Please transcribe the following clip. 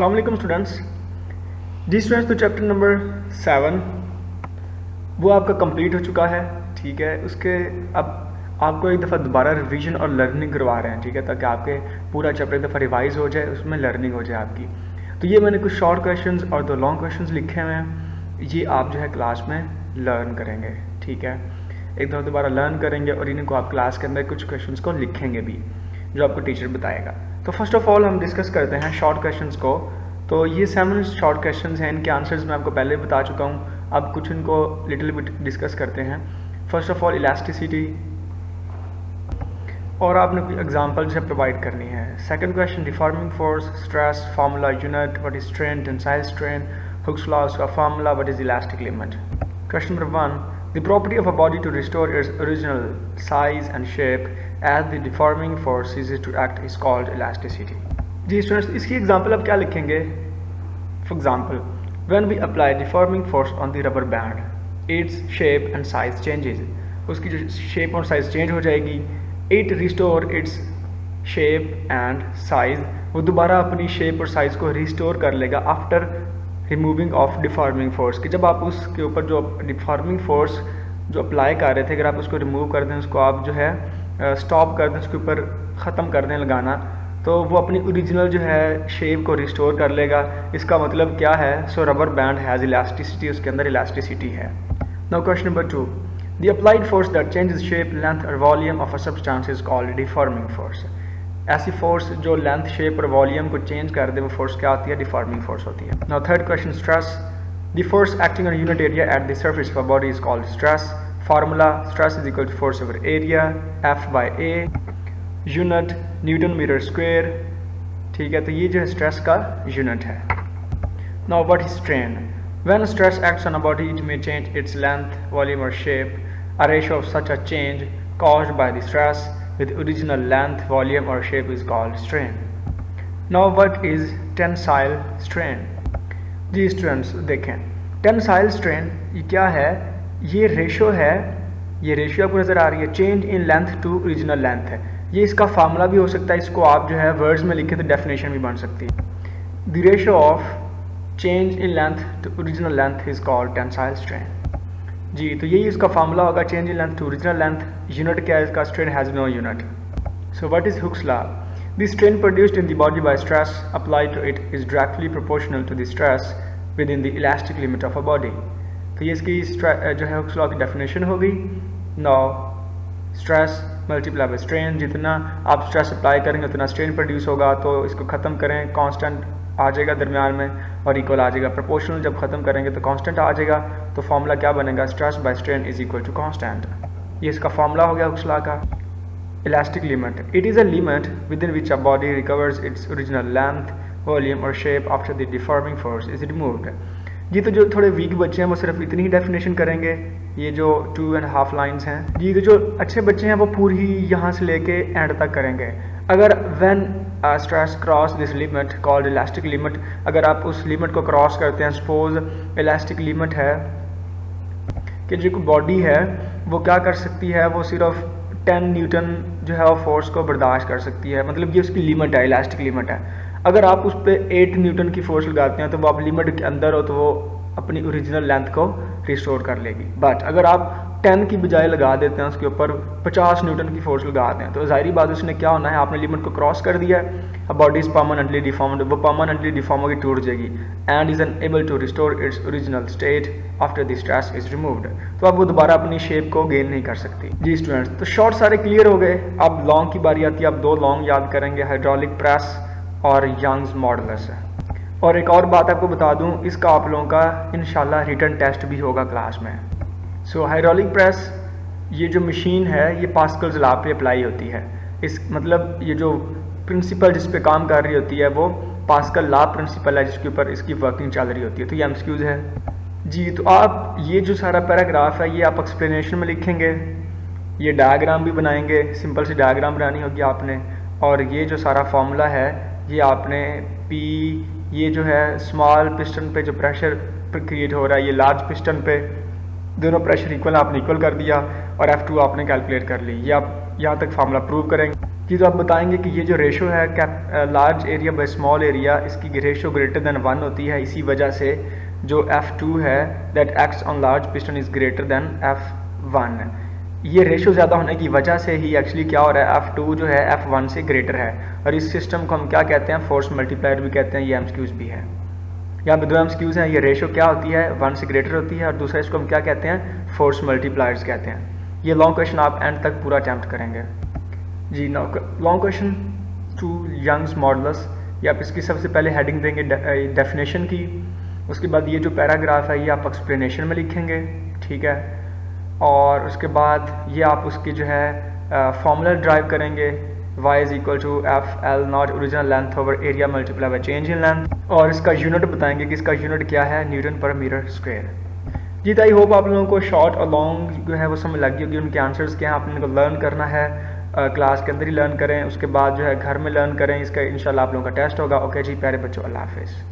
अस्सलाम वालेकुम स्टूडेंट्स। जी स्टूडेंट्स, तो चैप्टर नंबर 7 वो आपका कंप्लीट हो चुका है। ठीक है, उसके अब आपको एक दफ़ा दोबारा रिवीजन और लर्निंग करवा रहे हैं। ठीक है, ताकि आपके पूरा चैप्टर एक दफ़ा रिवाइज हो जाए, उसमें लर्निंग हो जाए आपकी। तो ये मैंने कुछ शॉर्ट क्वेश्चंस और 2 लॉन्ग क्वेश्चंस लिखे हुए हैं, ये आप जो है क्लास में लर्न करेंगे। ठीक है, एक दफ़ा दोबारा लर्न करेंगे और इनको आप क्लास के अंदर कुछ क्वेश्चंस को लिखेंगे भी, जो आपको टीचर बताएगा। तो फर्स्ट ऑफ ऑल हम डिस्कस करते हैं शॉर्ट क्वेश्चंस को। तो ये 7 शॉर्ट क्वेश्चंस हैं, इनके आंसर्स मैं आपको पहले बता चुका हूँ। अब कुछ इनको लिटिल बिट डिस्कस करते हैं। फर्स्ट ऑफ ऑल इलास्टिसिटी, और आपने कोई एग्जांपल जो है प्रोवाइड करनी है। Second question deforming force, stress, formula, unit, what is strain, tensile strain, Hooke's law का formula, what is elastic limit. Question number 1, the property of a body to restore its original size and shape as the deforming force ceases to act is called elasticity. जी students, इसकी example आप क्या लिखेंगे? For example, when we apply deforming force on the rubber band its shape and size changes. उसकी जो shape और size change हो जाएगी। It restore it's shape and size, वो दोबारा अपनी शेप और साइज को रिस्टोर कर लेगा after removing of deforming force. कि जब आप उसके ऊपर जो डिफॉर्मिंग फोर्स जो अप्लाई कर रहे थे, अगर आप उसको रिमूव कर दें, उसको आप जो है स्टॉप कर दें, उसके ऊपर ख़त्म कर दें लगाना, तो वो अपनी ओरिजिनल जो है शेप को रिस्टोर कर लेगा। इसका मतलब क्या है? सो रबर बैंड हैज़ इलास्टिसिटी, उसके अंदर इलास्टिसिटी है। Now question number 2, the applied force that changes shape, length or volume of a substance is called deforming force। ऐसी फोर्स जो लेंथ, शेप और वॉल्यूम को चेंज कर दे, वो फोर्स क्या होती है? डिफॉर्मिंग फोर्स होती है। Now third question, stress, the force acting on unit area at the surface of a body is called stress. Formula, stress is equal to force over area F/A, unit newton metre square. ठीक है, तो ये जो है stress का unit है। Now what is strain? When stress acts on a body, it may change its length, volume or shape. A ratio of such a change caused by the stress with original length, volume or shape is called strain. Now what is tensile strain? जी students देखें, tensile strain ये क्या है? ये ratio है, ये ratio आपको नज़र आ रही है, change in length to original length है। ये इसका फार्मूला भी हो सकता है, इसको आप जो है वर्ड्स में लिखें तो डेफिनेशन भी बन सकती है। The ratio of change in length to original length is called tensile strain. जी, तो यही इसका फार्मूला होगा, change in length to original length. Unit क्या है इसका? Strain has no unit. So what is Hooke's law? The strain produced in the body by stress applied to it is directly proportional to the stress within the elastic limit of a body. तो ये इसकी जो है Hooke's law की definition होगी। Now stress multiply by strain, जितना आप stress apply करेंगे उतना स्ट्रेन प्रोड्यूस होगा। तो इसको ख़त्म करें, कांस्टेंट आ जाएगा दरमियान में और इक्वल आ जाएगा। प्रोपोर्शनल जब खत्म करेंगे तो कांस्टेंट आ जाएगा। तो फार्मूला क्या बनेगा? Stress by strain is equal to constant. ये इसका फार्मूला हो गया हुक्स लॉ का। Elastic limit, it is a limit within which a body recovers its original length, volume और shape after the deforming force is removed. जी, तो जो थोड़े वीक बच्चे हैं वो सिर्फ इतनी ही डेफिनेशन करेंगे, ये जो 2.5 लाइन्स हैं। जी, तो जो अच्छे बच्चे हैं वो पूरी यहाँ से लेके एंड तक करेंगे। अगर when stress cross this limit called elastic limit, अगर आप उस लिमिट को क्रॉस करते हैं, सपोज इलास्टिक लिमिट है कि जो बॉडी है वो क्या कर सकती है, वो सिर्फ 10 न्यूटन जो है वो फोर्स को बर्दाश्त कर सकती है। मतलब ये उसकी लिमिट है, इलास्टिक लिमिट है। अगर आप उस पर 8 न्यूटन की फोर्स लगाते हैं तो वो आप लिमिट के अंदर हो तो वो अपनी ओरिजिनल लेंथ को रिस्टोर कर लेगी। बट अगर आप 10 की बजाय लगा देते हैं, उसके ऊपर 50 न्यूटन की फोर्स लगा दें, तो ज़ाहिरी बात उसने क्या होना है, आपने लिमिट को क्रॉस कर दिया है। अब बॉडी इज़ परमानेंटली डिफॉर्म्ड, वो परमानेंटली डिफॉर्म होगी, टूट जाएगी and is unable to restore its original state after the stress is removed. तो अब वो दोबारा अपनी शेप को गेन नहीं कर सकती। जी स्टूडेंट्स, तो शॉर्ट सारे क्लियर हो गए। अब लॉन्ग की बारी आती है। अब 2 लॉन्ग याद करेंगे, हाइड्रोलिक प्रेस और यंग्स मॉडुलस है। और एक और बात आपको बता दूं, इसका आप लोगों का इंशाल्लाह रिटन टेस्ट भी होगा क्लास में। सो हाइड्रोलिक प्रेस ये जो मशीन है ये पास्कल्स लॉ पे अप्लाई होती है। इस मतलब ये जो प्रिंसिपल जिस पे काम कर रही होती है वो पास्कल लॉ प्रिंसिपल है, जिसके ऊपर इसकी वर्किंग चल रही होती है। तो ये एमसीक्यूज है। जी, तो आप ये जो सारा पैराग्राफ है ये आप एक्सप्लेनेशन में लिखेंगे, ये डायग्राम भी बनाएंगे, सिंपल सी डायग्राम बनानी होगी आपने। और ये जो सारा फार्मूला है ये आपने पी, ये जो है स्मॉल पिस्टन पे जो प्रेशर क्रिएट हो रहा है, ये लार्ज पिस्टन पे दोनों प्रेशर इक्वल आपने इक्वल कर दिया और F2 आपने कैलकुलेट कर ली। ये आप यहाँ तक फार्मूला प्रूव करेंगे। जी तो आप बताएंगे कि ये जो रेशो है large area by small area, इसकी रेशो ग्रेटर देन 1 होती है। इसी वजह से जो F2 है that acts on large piston is greater than F1। ये रेशो ज़्यादा होने की वजह से ही एक्चुअली क्या हो रहा है, F2 जो है F1 से ग्रेटर है। और इस सिस्टम को हम क्या कहते हैं, फोर्स मल्टीप्लायर भी कहते हैं। ये MCQs भी है। यहाँ पे 2 MCQs हैं। ये रेशो क्या होती है, 1 से ग्रेटर होती है, और दूसरा इसको हम क्या कहते हैं, फोर्स मल्टीप्लायर्स कहते हैं। ये लॉन्ग क्वेश्चन आप एंड तक पूरा अटैम्प्ट करेंगे। जी long question two Young's modulus. ये आप इसकी सबसे पहले हेडिंग देंगे डेफिनेशन की, उसके बाद ये जो पैराग्राफ है ये आप एक्सप्लेनेशन में लिखेंगे, ठीक है। और उसके बाद ये आप उसकी जो है फॉर्मूला ड्राइव करेंगे, y is equal to F L naught original length over area multiply by change in length, और इसका यूनिट बताएंगे कि इसका यूनिट क्या है, न्यूटन पर मीटर स्क्वायर। जी तो आई होप आप लोगों को शॉर्ट और लॉन्ग जो है वो समझ लग गई होगी, उनके आंसर्स क्या हैं। आपने को लर्न करना है, क्लास के अंदर ही लर्न करें, उसके बाद जो है घर में लर्न करें। इसका इंशाल्लाह आप लोगों का टेस्ट होगा। ओके जी प्यारे बच्चों, अल्लाह हाफिज़।